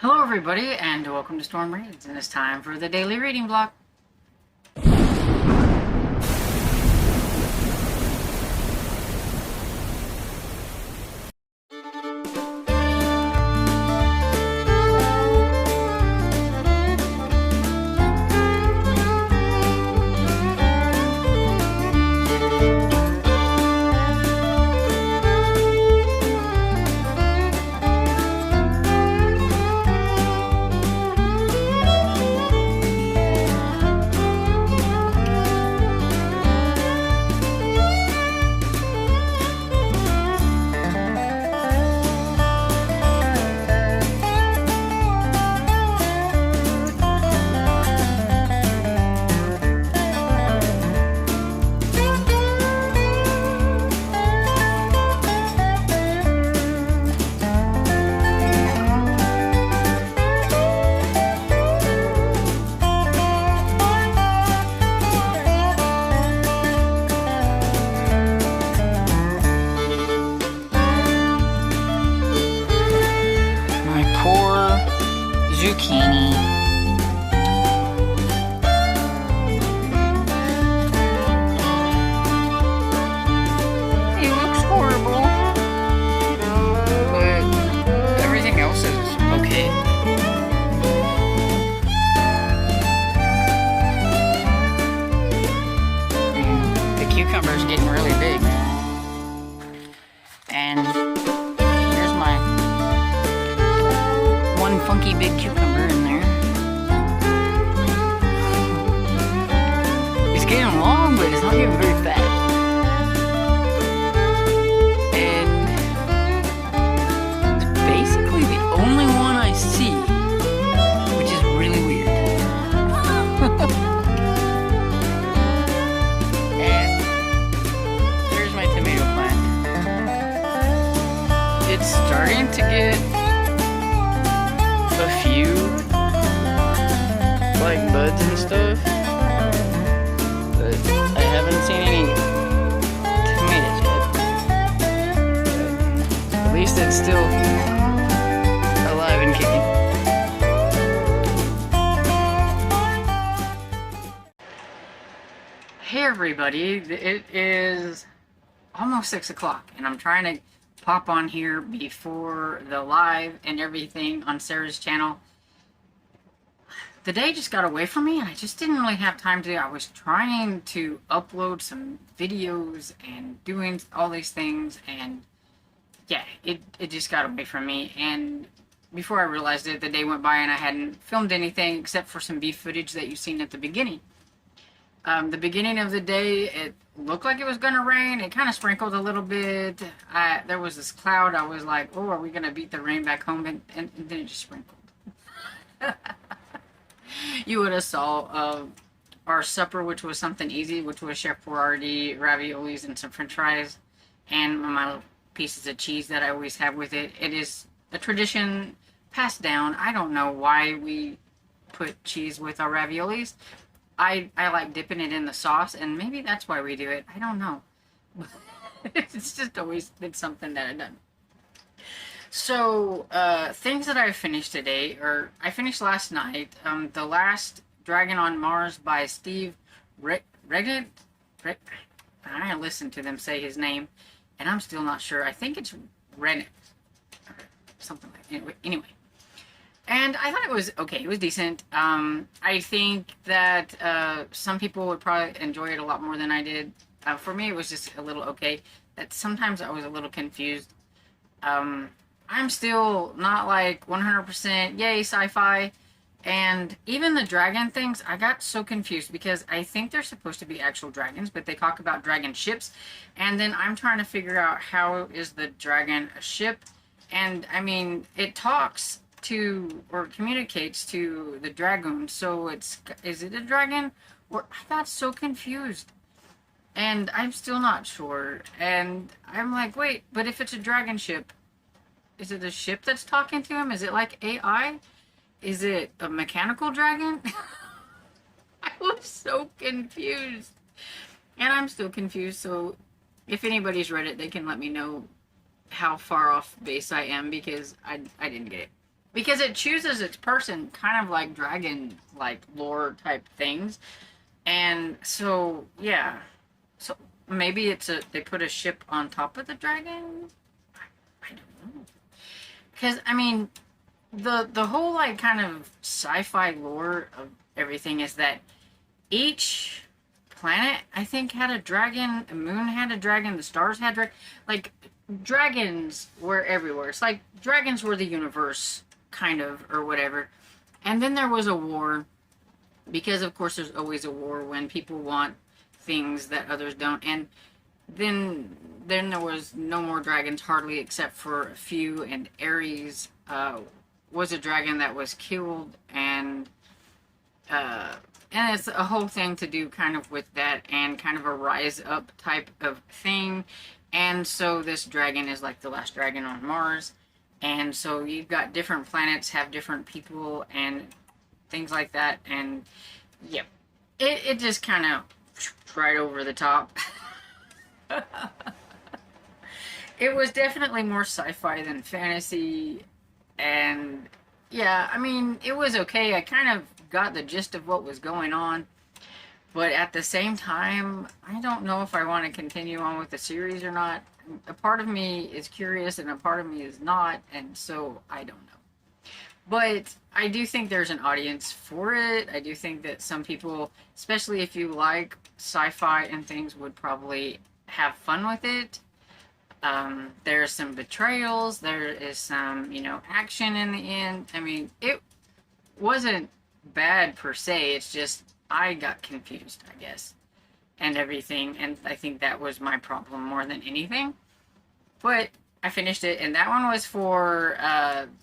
Hello everybody and welcome to Storm Reads, and it's time for the daily reading block. Zucchini. He looks horrible, but everything else is okay. The cucumber's getting really big. And here's my one funky big cucumber in there. It's getting long, but it's not getting very fat. And it's basically the only one I see, which is really weird. And here's my tomato plant. It's starting to get a few like buds and stuff, but I haven't seen any tomatoes yet. But at least it's still alive and kicking. Hey everybody, it is almost 6 o'clock and I'm trying to pop on here before the live and everything on Sarah's channel. The day just got away from me and I just didn't really have time to. I was trying to upload some videos and doing all these things, and yeah, it just got away from me. And before I realized it, the day went by and I hadn't filmed anything except for some beef footage that you've seen at the beginning. The beginning of the day, it looked like it was going to rain. It kind of sprinkled a little bit. There was this cloud. I was like, oh, are we going to beat the rain back home? And then it just sprinkled. You would have saw our supper, which was something easy, which was Chef Boyardee, raviolis, and some french fries. And my little pieces of cheese that I always have with it. It is a tradition passed down. I don't know why we put cheese with our raviolis. I like dipping it in the sauce, and maybe that's why we do it. I don't know. It's just always been something that I've done. So, things that I finished today, or I finished last night, The Last Dragon on Mars by Steve Regnant. I listened to them say his name, and I'm still not sure. I think it's Regnant. Something like that. Anyway. And I thought it was okay. It was decent. I think that some people would probably enjoy it a lot more than I did. For me, it was just a little okay. That sometimes I was a little confused. I'm still not like 100% yay sci-fi. And even the dragon things, I got so confused because I think they're supposed to be actual dragons, but they talk about dragon ships. And then I'm trying to figure out how is the dragon a ship. And I mean, it talks to or communicates to the dragoon, so is it a dragon? Or I got so confused and I'm still not sure, and I'm like, wait, but if it's a dragon ship, is it a ship that's talking to him? Is it like AI? Is it a mechanical dragon? I was so confused, and I'm still confused. So if anybody's read it, they can let me know how far off base I am, because I didn't get it. because it chooses its person, kind of like dragon like lore type things. And so yeah, so maybe they put a ship on top of the dragon. I don't know, because I mean the whole like kind of sci-fi lore of everything is that each planet, I think, had a dragon, the moon had a dragon, the stars had like dragons were everywhere. It's like dragons were the universe, kind of, or whatever. And then there was a war, because of course there's always a war when people want things that others don't. And then there was no more dragons hardly, except for a few, and Ares was a dragon that was killed, and it's a whole thing to do kind of with that, and kind of a rise up type of thing. And so this dragon is like the last dragon on Mars. And so you've got different planets have different people and things like that. And yep, it just kind of right over the top. It was definitely more sci-fi than fantasy. And yeah, I mean, it was okay. I kind of got the gist of what was going on. But at the same time, I don't know if I want to continue on with the series or not. A part of me is curious and a part of me is not, and so I don't know. But I do think there's an audience for it. I do think that some people, especially if you like sci-fi and things, would probably have fun with it. There's some betrayals. There is some, action in the end. I mean, it wasn't bad per se. It's just I got confused, I guess, and everything. And I think that was my problem more than anything. But I finished it, and that one was for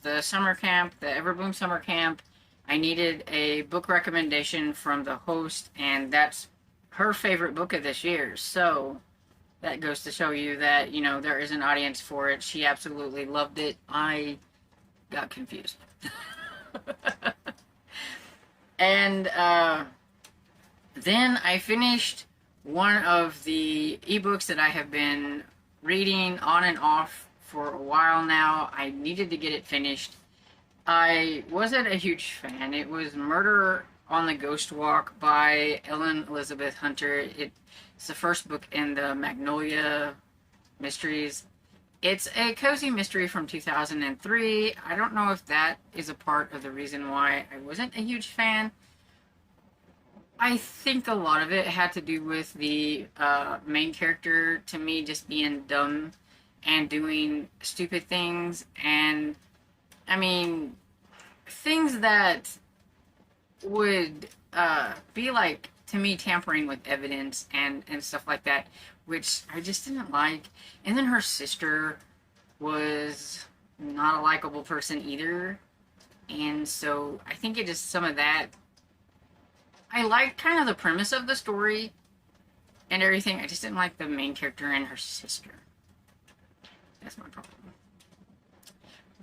the summer camp, the Everbloom summer camp. I needed a book recommendation from the host, and that's her favorite book of this year. So that goes to show you that, there is an audience for it. She absolutely loved it. I got confused. And then I finished one of the ebooks that I have been reading on and off for a while now. I needed to get it finished. I wasn't a huge fan. It was Murder on the Ghost Walk by Ellen Elizabeth Hunter. It's the first book in the Magnolia Mysteries. It's a cozy mystery from 2003. I don't know if that is a part of the reason why I wasn't a huge fan. I think a lot of it had to do with the main character, to me, just being dumb and doing stupid things. And, I mean, things that would be like, to me, tampering with evidence and stuff like that, which I just didn't like. And then her sister was not a likable person either. And so I think it just, some of that, I liked kind of the premise of the story and everything. I just didn't like the main character and her sister. That's my problem.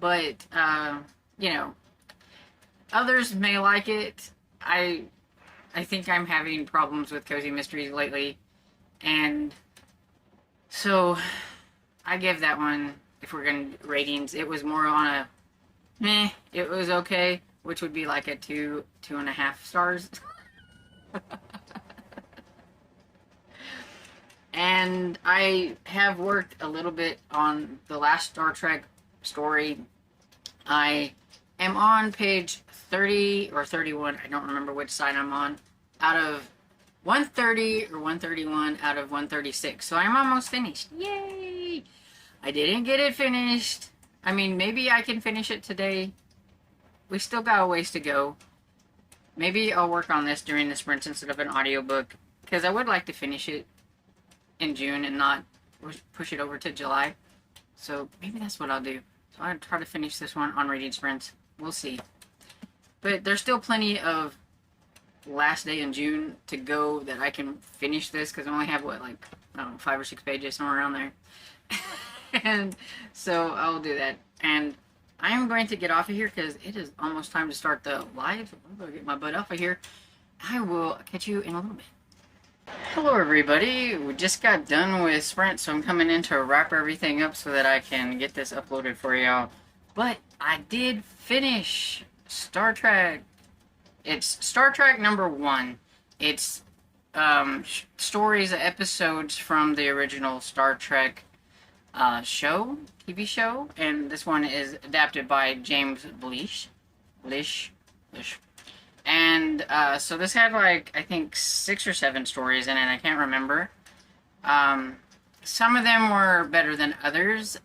But, others may like it. I think I'm having problems with cozy mysteries lately. And so I give that one, if we're going to ratings, it was more on a meh. It was okay, which would be like a 2.5 stars. And I have worked a little bit on the last Star Trek story. I am on page 30 or 31, I don't remember which side I'm on, out of 130 or 131 out of 136. So I'm almost finished. Yay! I didn't get it finished. I mean, maybe I can finish it today. We still got a ways to go. Maybe I'll work on this during the sprints instead of an audiobook, because I would like to finish it in June and not push it over to July. So maybe that's what I'll do. So I'll try to finish this one on reading sprints. We'll see. But there's still plenty of last day in June to go that I can finish this, because I only have, what, like, I don't know, 5 or 6 pages, somewhere around there. And so I'll do that. And I am going to get off of here because it is almost time to start the live. I'm going to get my butt off of here. I will catch you in a little bit. Hello everybody, we just got done with Sprint, so I'm coming in to wrap everything up so that I can get this uploaded for y'all. But I did finish Star Trek. It's Star Trek #1. It's stories, episodes from the original Star Trek TV show, and this one is adapted by James Blish. And so this had like I think 6 or 7 stories in it. I can't remember. Some of them were better than others.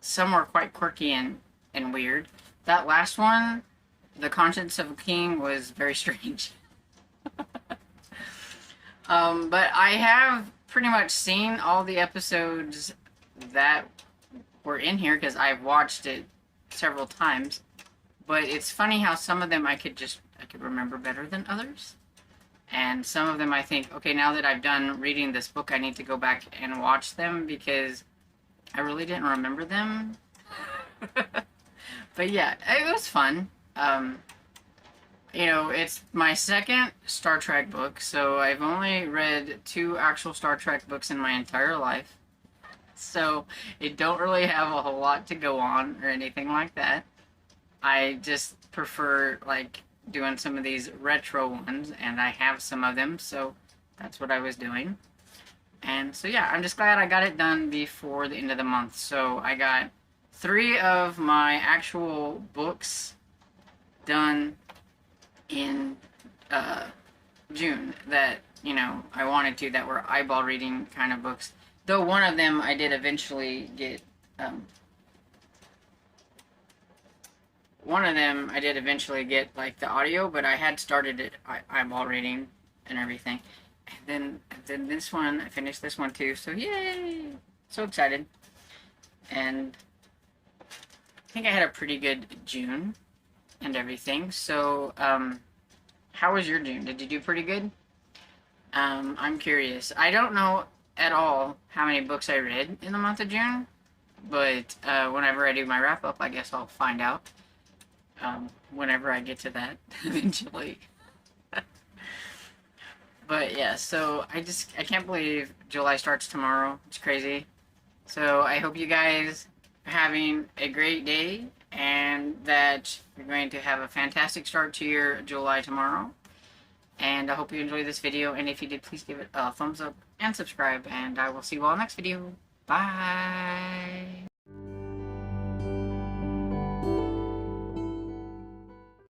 Some were quite quirky and weird. That last one, The Conscience of a King, was very strange. But I have pretty much seen all the episodes that were in here because I've watched it several times. But it's funny how some of them I could remember better than others. And some of them I think, okay, now that I've done reading this book, I need to go back and watch them because I really didn't remember them. But yeah, it was fun. You know, it's my second Star Trek book, so I've only read 2 actual Star Trek books in my entire life. So it don't really have a whole lot to go on or anything like that. I just prefer like doing some of these retro ones, and I have some of them, so that's what I was doing. And so yeah, I'm just glad I got it done before the end of the month. So I got 3 of my actual books done in June that, you know, I wanted to, that were eyeball reading kind of books. Though one of them I did eventually get, like the audio, but I had started it eyeball reading and everything. And then this one, I finished this one too, so yay! So excited. And I think I had a pretty good June and everything. So, how was your June? Did you do pretty good? I'm curious. I don't know at all how many books I read in the month of June, but whenever I do my wrap up, I guess I'll find out. Whenever I get to that eventually. But yeah, so I can't believe July starts tomorrow. It's crazy. So I hope you guys are having a great day and that you're going to have a fantastic start to your July tomorrow. And I hope you enjoyed this video, and if you did, please give it a thumbs up and subscribe, and I will see you all next video. Bye!